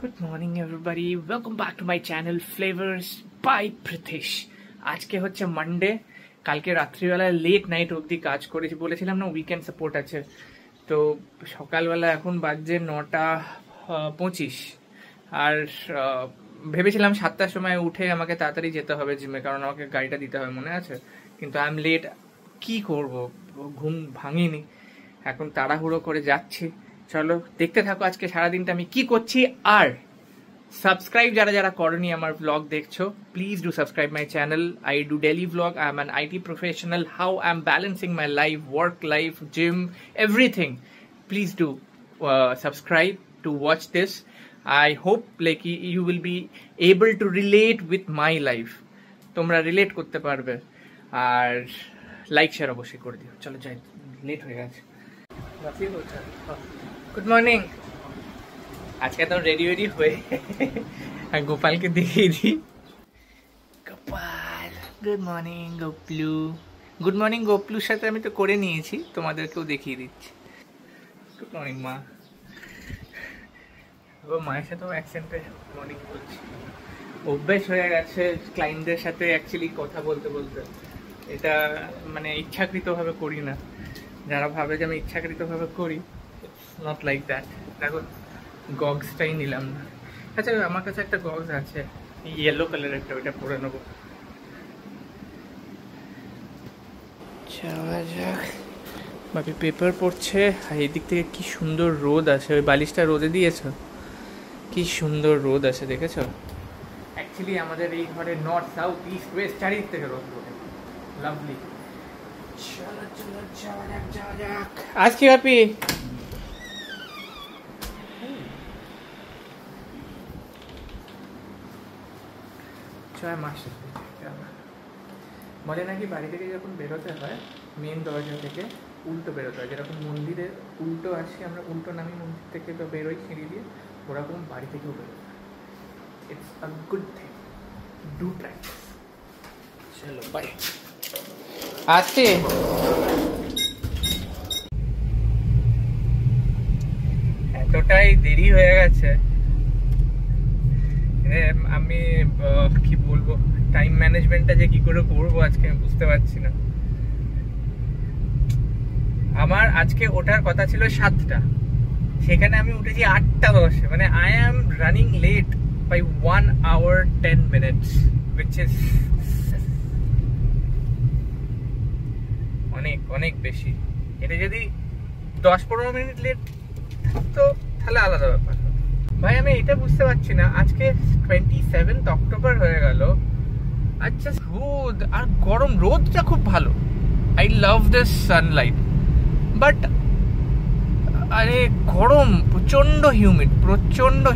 Good morning everybody, welcome back to my channel Flavors by Pritesh. আজকে হচ্ছে Monday, কালকে রাত্রিবেলা লেট নাইট অবধি কাজ করেছি, বলেছিলাম না উইকেন্ড সাপোর্ট আছে। তো সকালবেলা এখন বাজে 9:25 আর ভেবেছিলাম 7টার সময় উঠে আমাকে তাড়াতাড়ি যেতে হবে জিমে, কারণ আমাকে গাড়িটা দিতে হবে মনে আছে, কিন্তু আই এম লেট। কি করব, ঘুম ভাঙিনি, এখন তাড়াহুড়ো করে যাচ্ছি। চলো দেখতে থাকো আজকে সারাদিনটা আমি কি করছি। আর সাবস্ক্রাইব যারা যারা করনি আমার ব্লগ দেখছো, please do subscribe my channel. I do daily blog, I am an IT professional, how I am balancing my life, work life, gym, everything. Please do subscribe to watch this. I hope like you will be able to relate with my life. তোমরা relate করতে পারবে, আর like share অবশ্যই করে দিও। চলো যাই, late হয়ে গেছে। Good morning. আজকে তো রেডি হয়ে আর গোপালকে দেখিয়ে দিই। Gopal, good morning Goplu. Good morning গোপলুর সাথে আমি তো করে নিয়েছি, তোমাদেরকেও দেখিয়ে দিচ্ছি। গুড মর্নিং মা। মায়ের সাথেও অ্যাকসেন্টে মর্নিং বলছি, অভ্যেস হয়ে গেছে ক্লায়েন্টদের সাথে অ্যাকচুয়ালি কথা বলতে বলতে। এটা মানে ইচ্ছাকৃতভাবে করি না, যারা ভাবে যে আমি ইচ্ছাকৃতভাবে করি, নট লাইক দ্যাট। দেখো গগসটাই নিলাম না। আচ্ছা আমার কাছে একটা গগস আছে ইয়েলো কালার একটা, ওইটা পরে নেবো। যাওয়া যাক। বাকি পেপার পড়ছে, আর এই দিক থেকে কি সুন্দর রোদ আছে। ওই বালিশটা রোদে দিয়েছো, কি সুন্দর রোদ আছে দেখেছো। অ্যাকচুয়ালি আমাদের এই ঘরে নর্থ সাউথ ইস্ট ওয়েস্ট চারিদিক থেকে রোদ পড়ে, লাভলি। চলো চলো যাওয়া যাক। আজ কি হ্যাপি? ছয় মাস বলে নাকি বাড়ি থেকে যখন বেরোতে হয় মেন দরজা থেকে উল্টো বেরোতে হয়, যেরকম মন্দিরে উল্টো আসি আমরা, উল্টো নামি মন্দির থেকে তো বেরোই সিঁড়ি দিয়ে, ওরকম বাড়ি থেকেও বেরোতে হয়। It's a good thing, do practice. চলো বাই। আসছি। এতটাই দেরি হয়ে গেছে, আমি কি বলবো, টাইম ম্যানেজমেন্টটা যে কি করে করবো আজকে আমি বুঝতে পারছি না। আমার আজকে ওঠার কথা ছিল 7টা, সেখানে আমি উঠেছি 8:10। মানে I am running late by 1 hour 10 minutes, which is অনেক অনেক বেশি। এটা যদি 10-15 মিনিট লেট থাকতো তাহলে আলাদা ব্যাপার। ভাই আমি এটা বুঝতে পারছি না, আজকে 27 অক্টোবর হয়ে গেল, আর জাস্ট রোদ আর গরম। রোদটা খুব ভালো, I love this Sunlight, but আরে গরম, প্রচন্ড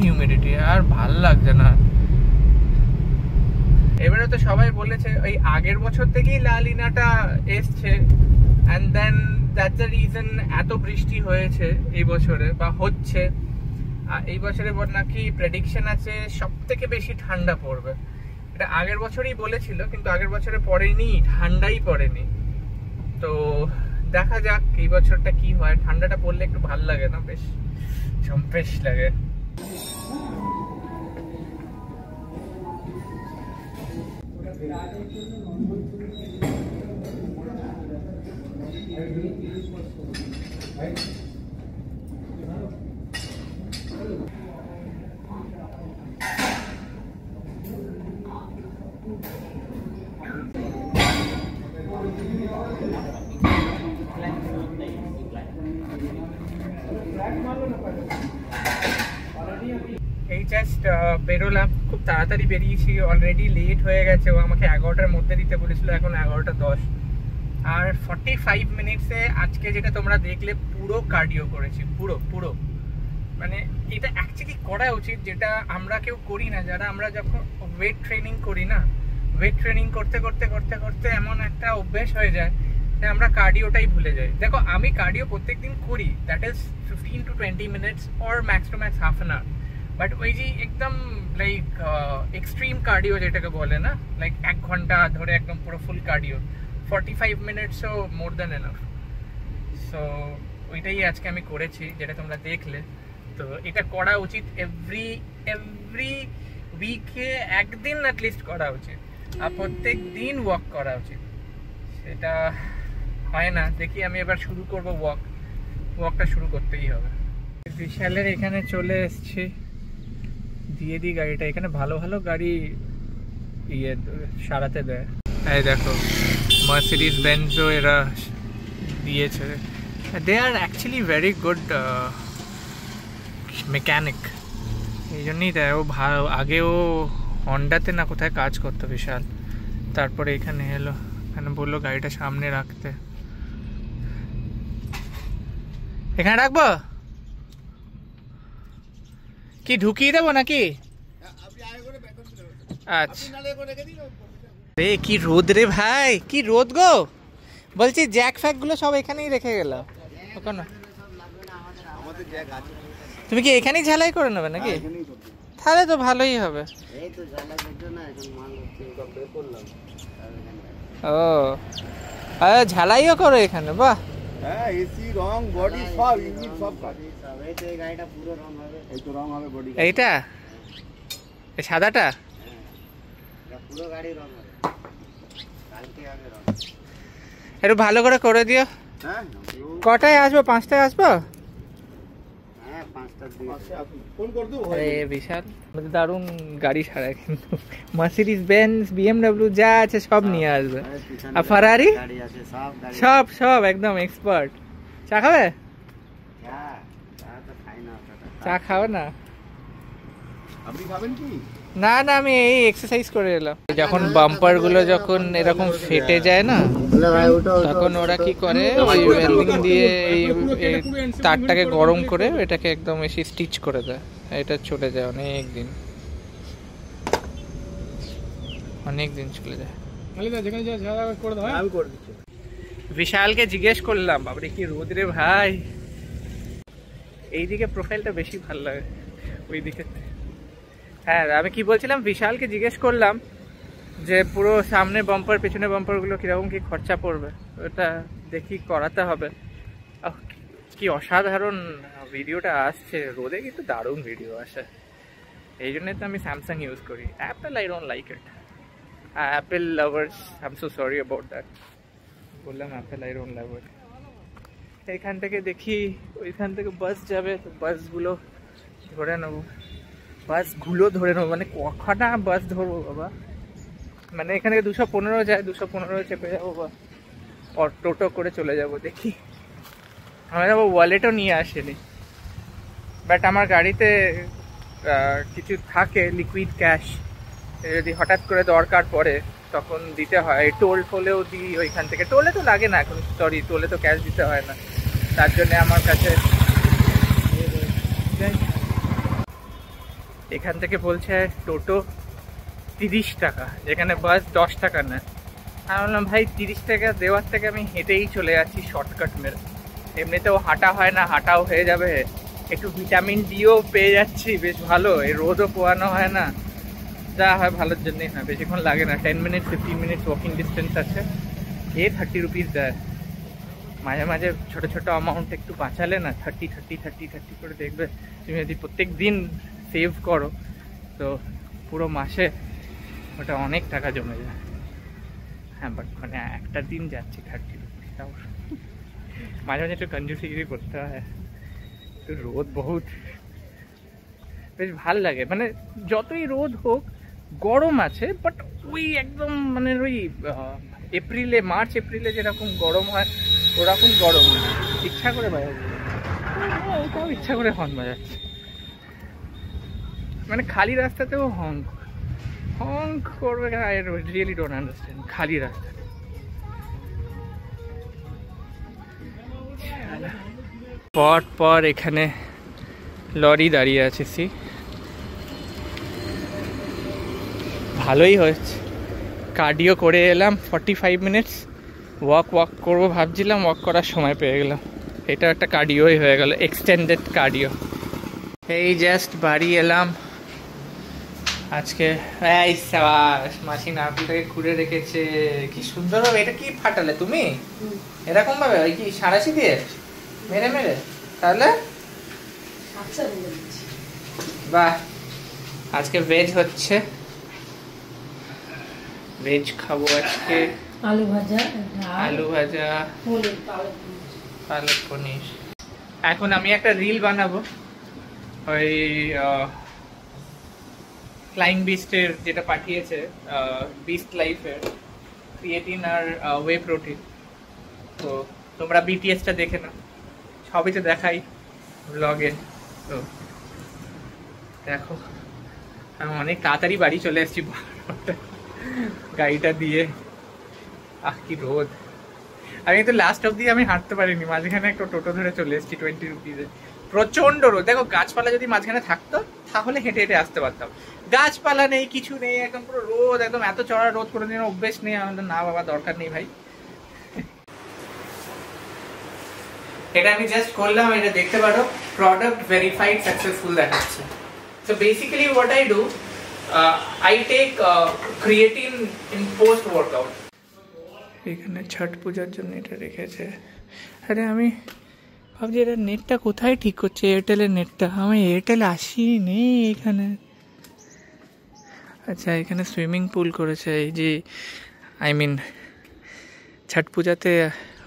হিউমিডিটি, আর ভাল লাগছে না। এবারে তো সবাই বলেছে ওই আগের বছর থেকেই লা লিনাটা এসছে, and then that's the reason এত বৃষ্টি হয়েছে এই বছরে বা হচ্ছে। আর এই বছরে নাকি প্রেডিকশন আছে সব থেকে বেশি ঠান্ডা পড়বে। এটা আগের বছরই বলেছিল, কিন্তু আগের বছরে পড়েনি, ঠান্ডাই পড়েনি। তো দেখা যাক এই বছরটা কি হয়। ঠান্ডাটা পড়লে একটু ভাল লাগে না, বেশ জম্পেশ লাগে। এই জাস্ট বেরোলাম, খুব তাড়াতাড়ি বেরিয়েছি, অলরেডি লেট হয়ে গেছে। ও আমাকে 11টার মধ্যে দিতে বলেছিল, এখন 11:10। আর 45 মিনিটসে আজকে যেটা তোমরা দেখলে পুরো কার্ডিও করেছি, পুরো। মানে এটা অ্যাকচুয়ালি করা উচিত, যেটা আমরা কেউ করি না। যারা আমরা যখন ওয়েট ট্রেনিং করি না, ওয়েট ট্রেনিং করতে করতে করতে করতে এমন একটা অভ্যেস হয়ে যায় যে আমরা কার্ডিওটাই ভুলে যাই। দেখো আমি কার্ডিও প্রত্যেকদিন করি, that is 15 to 20 minutes or max to max half an hour. But ওই যে একদম লাইক এক্সট্রিম কার্ডিও যেটাকে বলে না, লাইক 1 ঘন্টা ধরে একদম পুরো ফুল কার্ডিও, 45 মিনিটসও মোর দ্যান এনাফ। সো ওইটাই আজকে আমি করেছি, যেটা তোমরা দেখলে। তো এটা করা উচিত এভরি উইকে একদিন অ্যাটলিস্ট করা উচিত, আর প্রত্যেক দিন ওয়াক করা উচিত। সেটা হয় না, দেখি আমি এবার শুরু করব ওয়াকটা শুরু করতেই হবে। বিশালের এখানে চলে এসেছি, দিয়ে দিই গাড়িটা। এখানে ভালো ভালো গাড়ি সারাতে দেয়। এই দেখো মার্সিডিজ বেঞ্জও এরা দিয়েছে। দে আর অ্যাকচুয়ালি ভেরি গুড মেকানিক, এই জন্যই দেয়। ও ভালো, আগেও হন্ডাতে না কোথায় কাজ করতো বিশাল, তারপরে এখানে এলো, এখানে বললো গাড়িটা সামনে রাখতে। এখানে রাখবো কি, ঢুকিয়ে দেবো নাকি? আচ্ছা রে, কি রোদ রে ভাই, কি রোদ গো। বলছি জ্যাক ফ্যাক গুলো সব এখানেই রেখে গেল। তুমি কি এখানেই ঝালাই করে নেবে নাকি? তাহলে তো ভালোই হবে। ও ঝালাইও করো এখানে, বাহ। এইটা সাদাটা একটু ভালো করে দিও। কটায় আসবো? 5টায় আসবো। বিশাল দারুণ গাড়ি ছাড়া, কিন্তু মার্সিডিজ বেঞ্জ বিএমডব্লিউ যা আছে সব নিয়ে আসবে, আর ফারারি সব একদম এক্সপার্ট। চা খাবে? চা খাবে না? আপনি খাবেন কি? না আমি এই এক্সারসাইজ করে এলাম। যখন বাম্পার গুলো যখন এরকম ফেটে যায় না, তখন ওরা কি করে, ওই ওয়েল্ডিং দিয়ে এই তারটাকে গরম করে এটাকে একদম এসে স্টিচ করে দেয়। এটা চলে যায় অনেক দিন চলে যায়। বিশালকে জিজ্ঞেস করলাম, বাবরে কি রোদ রে ভাই। এইদিকে প্রোফাইলটা বেশি ভালো লাগে, ওইদিকে। হ্যাঁ আমি কি বলছিলাম, বিশালকে জিজ্ঞেস করলাম যে পুরো সামনে বাম্পার পেছনে বাম্পার গুলো কিরকম কি খরচা পড়বে, ওটা দেখি করাতে হবে। কি অসাধারণ ভিডিওটা আসছে রোদে, কিন্তু দারুণ ভিডিও আসে। এই জন্যই তো আমি স্যামসাং ইউজ করি। Apple I don't like it. Apple lovers, I am so sorry about that. বললাম অ্যাপেল আই ডোন্ট লাভ ইট। এখান থেকে দেখি ওইখান থেকে বাস যাবে, তো বাসগুলো ধরে নেবো। মানে কখনা বাস ধরবো বাবা, মানে এখানে 215 যায়, 215 চেপে যাবো বা টোটো করে চলে যাবো। দেখি আমি যাবো, ওয়ালেটও নিয়ে আসেনি, বাট আমার গাড়িতে কিছু থাকে লিকুইড ক্যাশ, যদি হঠাৎ করে দরকার পড়ে তখন দিতে হয়। টোল ফোলেও দিই ওইখান থেকে। টোলে তো লাগে না এখন, সরি টোলে তো ক্যাশ দিতে হয় না, তার জন্য আমার কাছে এখান থেকে বলছে টোটো 30 টাকা, যেখানে বাস 10 টাকা নেয়। আমি বললাম ভাই 30 টাকা দেওয়ার থেকে আমি হেঁটেই চলে যাচ্ছি শর্টকাট মেরে, এমনিতেও হাঁটা হয় না, হাঁটাও হয়ে যাবে, একটু ভিটামিন ডিও পেয়ে যাচ্ছি, বেশ ভালো। এই রোদও পোয়ানো হয় না, যা হয় ভালোর জন্যই হয়। বেশিক্ষণ লাগে না, 10 মিনিট 15 মিনিট ওয়াকিং ডিস্টেন্স আছে। 30 রুপিস দেয়। মাঝে মাঝে ছোট ছোট অ্যামাউন্ট একটু বাঁচালে না, 30 করে দেখবে তুমি যদি প্রত্যেক দিন সেভ করো, তো পুরো মাসে ওটা অনেক টাকা জমে যায়। হ্যাঁ বাট মানে একটা দিন যাচ্ছে 30 রুপিস, তাও মাঝে মাঝে একটু কনজুসিগিরি করতে হয়। তো রোদ বহুত বেশ ভাল লাগে, মানে যতই রোদ হোক গরম আছে, বাট ওই একদম মানে ওই মার্চ এপ্রিলে যেরকম গরম হয় ওরকম গরম না। ইচ্ছা করে বাজাচ্ছে, ওটাও ইচ্ছা করে হর্ন বাজাচ্ছে, মানে খালি রাস্তাতেও হংক করবে। আই রিয়েলি ডোন্ট আন্ডারস্ট্যান্ড খালি রাস্তা। পর এখানে লরি দাঁড়িয়ে আছে, ভালোই হয়েছে। কার্ডিও করে এলাম 45 মিনিটস। ওয়াক করবো ভাবছিলাম, ওয়াক করার সময় পেয়ে গেলাম। এটা একটা কার্ডিওই হয়ে গেল, এক্সটেন্ডেড কার্ডিও। এই জাস্ট বাড়ি এলাম আজকে। এই সাবাস, মাসি নারকেলটাকে খুঁড়ে রেখেছে, কি সুন্দর হবে। এটা কি ফাটালে তুমি এরকম ভাবে? ওই কি সাঁড়াশি দিয়ে মেরে? তাহলে বাহ, আজকে ভেজ হচ্ছে, ভেজ খাবো আজকে। আলু ভাজা, পালক পনির। এখন আমি একটা রিল বানাবো, ওই ফ্লাইং বিস্টের যেটা পাঠিয়েছে, বিস্ট লাইফের ক্রিয়েটিন আর ওয়ে প্রোটিন। তো তোমরা বিটিএসটা দেখে নাও, সবই তো দেখাই ব্লগে। তো দেখো, আমি অনেক তাড়াতাড়ি বাড়ি চলে এসেছি গাড়িটা দিয়ে। কি রোদ! আমি তো লাস্ট অব্দি আমি হাঁটতে পারিনি, মাঝখানে একটা টোটো ধরে চলে এসেছি 20 রুপিজে। প্রচন্ড রোদ। দেখো, গাছপালা যদি মাঝখানে থাকতো তাহলে হেঁটে হেঁটে আসতে পারতাম। গাছপালা নেই, কিছু নেই, একদম পুরো রোদ। একদম এত চড়া রোদ কোনোদিন অভ্যেস নেই আমাদের। না বাবা, দরকার নেই ভাই। এটা আমি জাস্ট করলাম, এটা দেখতে পারো, প্রোডাক্ট ভেরিফাইড সাকসেসফুল দেখাচ্ছে। So basically what I do, I take creatine in post workout. এখানে ছট পূজার জন্য এটা রেখেছে। আরে আমি ভাবছি এটা নেটটা কোথায় ঠিক করছে, এয়ারটেলের নেটটা। আমি এয়ারটেল আসিনি এখানে। আচ্ছা, এখানে সুইমিং পুল করেছে। এই যে আই মিন ছট পূজাতে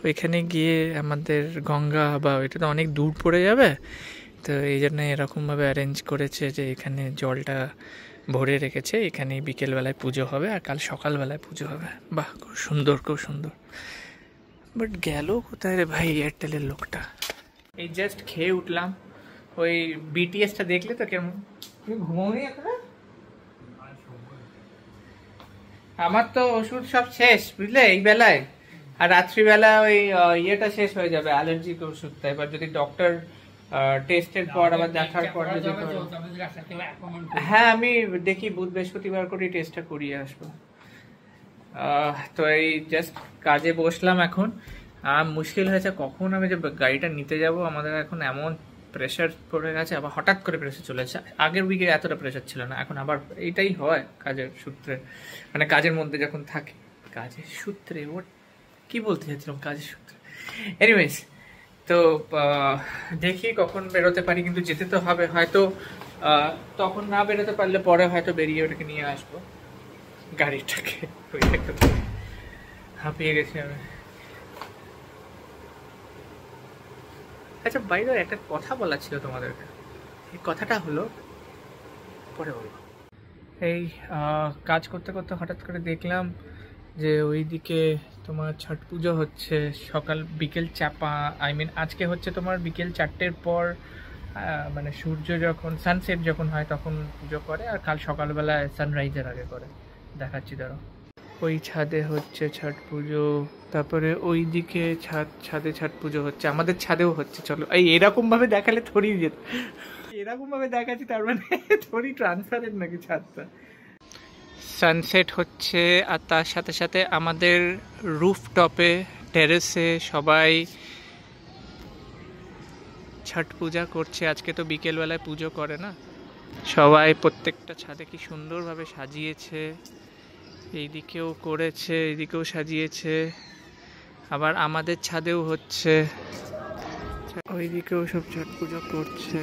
ওইখানে গিয়ে আমাদের গঙ্গা বা ওইটা তো অনেক দূর পড়ে যাবে, তো এই জন্য এরকমভাবে অ্যারেঞ্জ করেছে যে এখানে জলটা ভরে রেখেছে। এখানে বিকেলবেলায় পুজো হবে আর কাল সকালবেলায় পুজো হবে। বাহ, খুব সুন্দর, খুব সুন্দর। বাট গেল কোথায় রে ভাই এয়ারটেলের লোকটা? এই জাস্ট খেয়ে উঠলাম। ওই বিটিএসটা দেখলে তো কেমন? তুমি ঘুমোনি এখন? আমার তো ওষুধ সব শেষ, বুঝলে, এই বেলায়। আর রাত্রিবেলা ওই ইয়েটা শেষ হয়ে যাবে, অ্যালার্জিক ওষুধটা। এবার যদি ডক্টর টেস্টের পর আবার দেখার পর যদি, হ্যাঁ আমি দেখি বুধ বৃহস্পতিবার করে টেস্টটা করিয়ে আসবো। তো এই জাস্ট কাজে বসলাম এখন। মুশকিল হয়েছে কখন আমি যে গাড়িটা নিতে যাব। আমাদের এখন এমন প্রেশার পড়ে গেছে, আবার হঠাৎ করে প্রেশার চলে আসে। আগের উইকে এতটা প্রেশার ছিল না, এখন আবার এইটাই হয় কাজের সূত্রে। মানে কাজের মধ্যে যখন থাকে, কাজের সূত্রে, ও কি বলতে চাচ্ছিলাম, কাজের সূত্রে। এনিওয়েজ, তো দেখি কখন বেরোতে পারি, কিন্তু যেতে তো হবে। হয়তো তখন না বেরোতে পারলে পরে হয়তো বেরিয়ে ওটাকে নিয়ে আসবো, গাড়িটাকে। হাঁপিয়ে গেছি আমি। আচ্ছা, বাইরে একটা কথা বলা ছিল তোমাদেরকে। এই কথাটা হলো, পরে বলবো। এই কাজ করতে করতে হঠাৎ করে দেখলাম যে ওইদিকে তোমার ছট পুজো হচ্ছে সকাল বিকেল আই মিন আজকে হচ্ছে তোমার বিকেল 4টের পর, মানে সূর্য যখন সানসেট যখন হয় তখন পুজো করে, আর কাল সকালবেলায় সানরাইজের আগে করে। দেখাচ্ছি ধরো, ওই ছাদে হচ্ছে ছট পুজো, তারপরে ওই দিকে ছাদে ছট পুজো হচ্ছে, আমাদের ছাদেও হচ্ছে। চলো, এই এরকম ভাবে দেখালে থরি যেত, এরকম ভাবে দেখাচ্ছি তার মানে থরি ট্রান্সফারেন্ট নাকি ছাদটা। সানসেট হচ্ছে, আর তার সাথে সাথে আমাদের রুফটপে টেরেসে সবাই ছট পূজা করছে। আজকে তো বিকেলবেলায় পুজো করে না সবাই, প্রত্যেকটা ছাদে কি সুন্দরভাবে সাজিয়েছে। এইদিকেও করেছে, এইদিকেও সাজিয়েছে, আবার আমাদের ছাদেও হচ্ছে, ওইদিকেও সব ছট পুজো করছে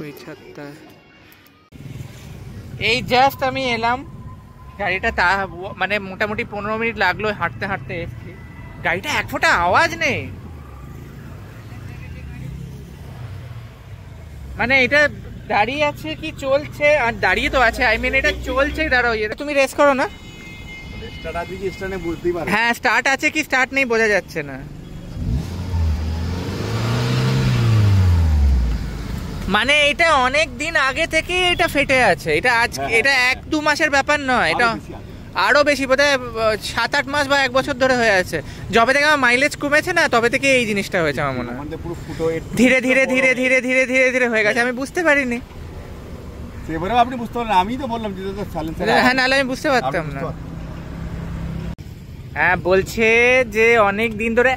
ওই ছাদটা। এই জাস্ট আমি এলাম, গাড়িটা মানে মোটামুটি 15 মিনিট লাগলো হাঁটতে হাঁটতে এসছি। গাড়িটা এক ফোঁটা আওয়াজ নেই, মানে এটা দাঁড়িয়ে আছে কি চলছে? আর দাঁড়িয়ে তো আছে, আই মিন এটা চলছে। দাঁড়াও, এটা তুমি রেস করো না। হ্যাঁ, স্টার্ট আছে কি স্টার্ট নেই বোঝা যাচ্ছে না। মানে এটা অনেক দিন আগে থেকে এটা ফেটে আছে। এটা আজকে, এটা 1-2 মাসের ব্যাপার নয়, এটা আরো বেশি, বোধহয় 7-8 মাস বা 1 বছর ধরে হয়ে আছে। যবে থেকে আমার মাইলেজ কমেছে না, তবে থেকে এই জিনিসটা হয়েছে আমার মনে হয়। ধীরে ধীরে ধীরে ধীরে ধীরে ধীরে ধীরে হয়ে গেছে, আমি বুঝতে পারিনি। আপনি বুঝতে পারলেন, আমি তো বললাম যে হ্যাঁ, নাহলে আমি বুঝতে পারতাম না। হ্যাঁ, বলছে যে অনেক দিন ধরে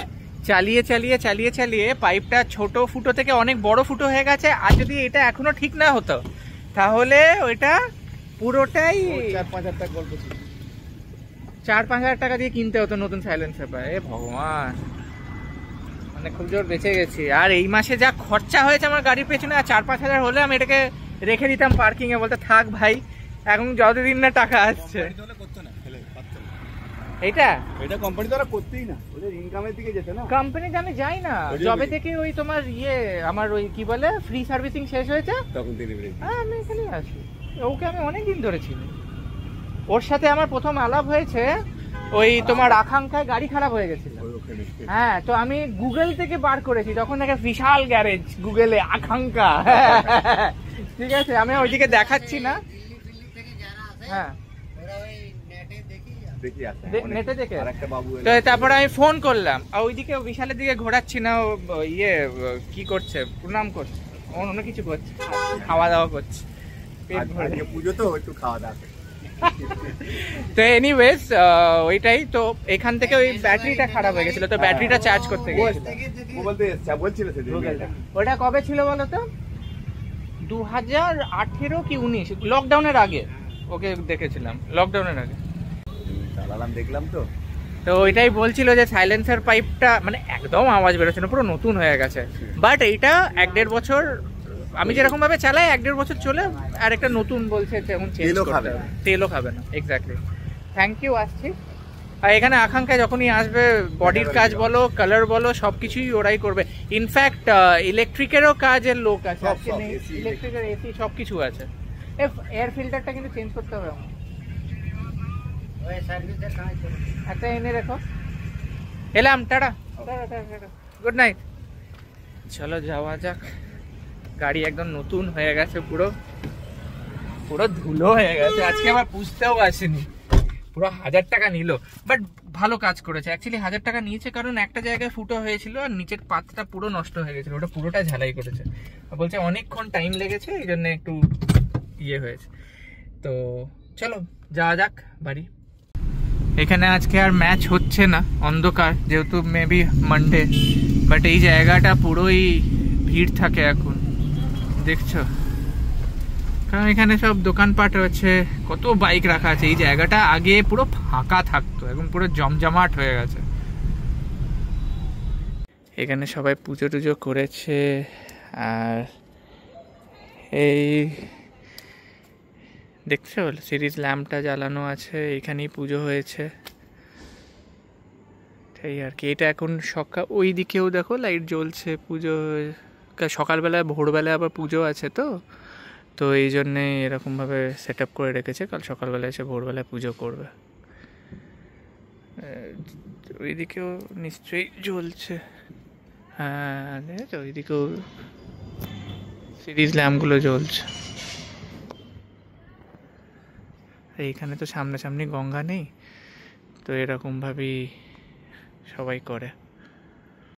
চালিয়ে চালিয়ে চালিয়ে চালিয়ে পাইপটা ছোট ফুটো থেকে অনেক বড় ফুটো হয়ে গেছে। আর যদি এটা এখনো ঠিক না হতো তাহলে ওইটা পুরোটাই 4-5 হাজার টাকা দিয়ে কিনতে হতো নতুন সাইলেন্সার। এ ভগবান, মানে খুব জোর বেঁচে গেছি। আর এই মাসে যা খরচা হয়েছে আমার গাড়ির পেছনে, আর 4-5 হাজার হলে আমি এটাকে রেখে দিতাম পার্কিং এ, বলতে থাক ভাই এখন যতদিন না টাকা আসছে। এইটা এটা কোম্পানি দ্বারা করতেই না, ওদের ইনকামের দিকে যেতে না। কোম্পানিতে আমি যাই না, যবে থেকে ওই তোমার আমার ওই কি বলে ফ্রি সার্ভিসিং শেষ হয়েছে তখন ডেলিভারি। হ্যাঁ আমি এখানেই আসি। ওকে আমি অনেকদিন ধরে চিনি। ওর সাথে আমার প্রথম আলাপ হয়েছে ওই তোমার আকাঙ্ক্ষায় গাড়ি খারাপ হয়ে গেছিল। হ্যাঁ, তো আমি গুগল থেকে বার করেছি, তখন দেখে বিশাল গ্যারেজ গুগলে আকাঙ্ক্ষা। ঠিক আছে, আমি ওইদিকে দেখাচ্ছি না। হ্যাঁ নেটে দেখে তো তারপরে আমি ফোন করলাম, আর ওইদিকে বিশালের দিকে ঘোরাচ্ছি না, কি করছে, প্রণাম করছে, অন্য কিছু করছে, খাওয়া দাওয়া করছে, পুজো তো একটু খাওয়া দাওয়া। তো এনিওয়েজ ওইটাই তো, এখান থেকে ওই ব্যাটারিটা খারাপ হয়ে গেছিল, তো ব্যাটারিটা চার্জ করতে গেছিল। ওটা কবে ছিল বলো তো? 2018 কি 19, লকডাউনের আগে ওকে দেখেছিলাম, লকডাউনের আগে চালালাম, দেখলাম তো। তো ওইটাই বলছিল যে সাইলেন্সার পাইপটা মানে একদম আওয়াজ বেরোচ্ছে না, পুরো নতুন হয়ে গেছে। বাট এইটা 1-1.5 বছর আমি যেরকম ভাবে চালাই, 1-1.5 বছর চলে আর একটা নতুন বলছে যেমন চেঞ্জ করতে হবে, তেলও খাবে না। Exactly, thank you. আসছি। আর এখানে আকাঙ্ক্ষা যখনই আসবে বডির কাজ বলো, কালার বলো, সবকিছুই ওরাই করবে। ইনফ্যাক্ট ইলেকট্রিকেরও কাজের লোক আছে, ইলেকট্রিকের এসি সবকিছু আছে। এয়ার ফিল্টারটা কিন্তু চেঞ্জ করতে হবে আমার, একটা এনে রেখো। এলাম, টাটা, গুড নাইট। চলো যাওয়া যাক। গাড়ি একদম নতুন হয়ে গেছে, পুরো পুরো ধুলো হয়ে গেছে। আজকে আবার পুষতেও আসেনি, পুরো 1000 টাকা নিল, বাট ভালো কাজ করেছে। অ্যাকচুয়ালি 1000 টাকা নিয়েছে কারণ একটা জায়গায় ফুটো হয়েছিল আর নিচের পাতটা পুরো নষ্ট হয়ে গেছিল, ওটা পুরোটা ঝালাই করেছে। বলছে অনেকক্ষণ টাইম লেগেছে, এই জন্য একটু হয়েছে। তো চলো যাওয়া যাক বাড়ি। এখানে আজকে আর ম্যাচ হচ্ছে না, অন্ধকার, যেহেতু মেবি মানডে, বাট এই জায়গাটা পুরোই ভিড় থাকে এখন, দেখছো? কারণ এখানে সব দোকানপাট রয়েছে, কত বাইক রাখা আছে। এই জায়গাটা আগে পুরো ফাঁকা থাকতো, এখন পুরো জমজমাট হয়ে গেছে। এখানে সবাই পুজো টুজো করেছে, আর এই দেখছো সিরিজ ল্যাম্পটা জ্বালানো আছে, এখানেই পুজো হয়েছে। এই আর কি, এটা এখন সকাল, ওই দিকেও দেখো লাইট জ্বলছে, পুজো সকালবেলায়, ভোরবেলায় আবার পুজো আছে, তো এই জন্যে এরকমভাবে সেট আপ করে রেখেছে, কাল সকালবেলায় এসে ভোরবেলায় পুজো করবে। ওইদিকেও নিশ্চয়ই জ্বলছে, হ্যাঁ দেখেছো ওইদিকেও সিরিজ ল্যাম্পগুলো জ্বলছে। এইখানে তো সামনাসামনি গঙ্গা নেই, তো এরকমভাবেই সবাই করে।